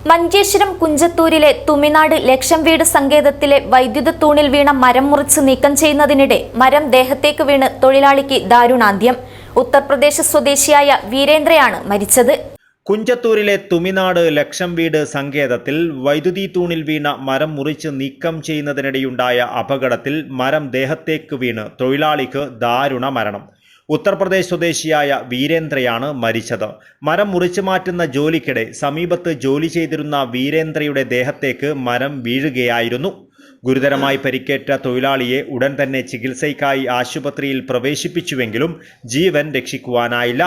മഞ്ചേശ്വരം കുഞ്ചത്തൂരിലെ തുമിനാട് ലക്ഷം വീട് സങ്കേതത്തിലെ വൈദ്യുത തൂണിൽ വീണ മരം മുറിച്ച് നീക്കം ചെയ്യുന്നതിനിടെ മരം ദേഹത്തേക്ക് വീണ് തൊഴിലാളിക്ക് ദാരുണാന്ത്യം. ഉത്തർപ്രദേശ് സ്വദേശിയായ വീരേന്ദ്രയാണ് മരിച്ചത്. കുഞ്ചത്തൂരിലെ തുമിനാട് ലക്ഷം വീട് സങ്കേതത്തിൽ വൈദ്യുതി തൂണിൽ വീണ മരം മുറിച്ച് നീക്കം ചെയ്യുന്നതിനിടെയുണ്ടായ അപകടത്തിൽ മരം ദേഹത്തേക്ക് വീണ് തൊഴിലാളിക്ക് ദാരുണ മരണം. ഉത്തർപ്രദേശ് സ്വദേശിയായ വീരേന്ദ്രയാണ് മരിച്ചത്. മരം മുറിച്ചു മാറ്റുന്ന ജോലിക്കിടെ സമീപത്ത് ജോലി ചെയ്തിരുന്ന വീരേന്ദ്രയുടെ ദേഹത്തേക്ക് മരം വീഴുകയായിരുന്നു. ഗുരുതരമായി പരിക്കേറ്റ തൊഴിലാളിയെ ഉടൻ തന്നെ ചികിത്സയ്ക്കായി ആശുപത്രിയിൽ പ്രവേശിപ്പിച്ചുവെങ്കിലും ജീവൻ രക്ഷിക്കുവാനായില്ല.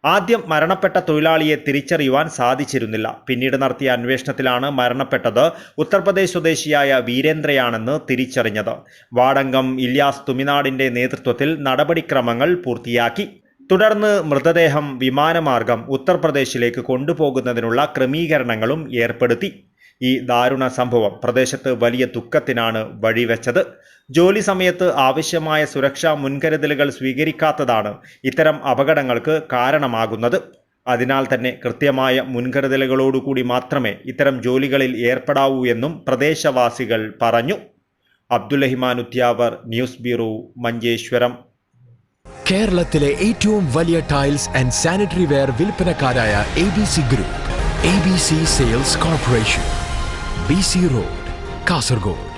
ആദ്യം മരണപ്പെട്ട തൊഴിലാളിയെ തിരിച്ചറിയുവാൻ സാധിച്ചിരുന്നില്ല. പിന്നീട് നടത്തിയ അന്വേഷണത്തിലാണ് മരണപ്പെട്ടത് ഉത്തർപ്രദേശ് സ്വദേശിയായ വീരേന്ദ്രയാണെന്ന് തിരിച്ചറിഞ്ഞത്. വാർഡംഗം ഇല്യാസ് തുമിനാടിന്റെ നേതൃത്വത്തിൽ നടപടിക്രമങ്ങൾ പൂർത്തിയാക്കി. തുടർന്ന് മൃതദേഹം വിമാനമാർഗം ഉത്തർപ്രദേശിലേക്ക് കൊണ്ടുപോകുന്നതിനുള്ള ക്രമീകരണങ്ങളും ഏർപ്പെടുത്തി. ഈ ദാരുണ സംഭവം പ്രദേശത്ത് വലിയ ദുഃഖത്തിനാണ് വഴിവെച്ചത്. ജോലി സമയത്ത് ആവശ്യമായ സുരക്ഷാ മുൻകരുതലുകൾ സ്വീകരിക്കാത്തതാണ് ഇത്തരം അപകടങ്ങൾക്ക് കാരണമാകുന്നത്. അതിനാൽ തന്നെ കൃത്യമായ മുൻകരുതലുകളോടുകൂടി മാത്രമേ ഇത്തരം ജോലികളിൽ ഏർപ്പെടാവൂ എന്നും പ്രദേശവാസികൾ പറഞ്ഞു. Abdul Rahman Uthyavar, news bureau, Manjeshwaram. കേരളത്തിലെ ഏറ്റവും വലിയ ടൈൽസ് ആൻഡ് സാനിറ്ററി വെയർ വിൽപ്പനക്കാരായ ABC group, ABC sales corporation, BC road, Kasaragod.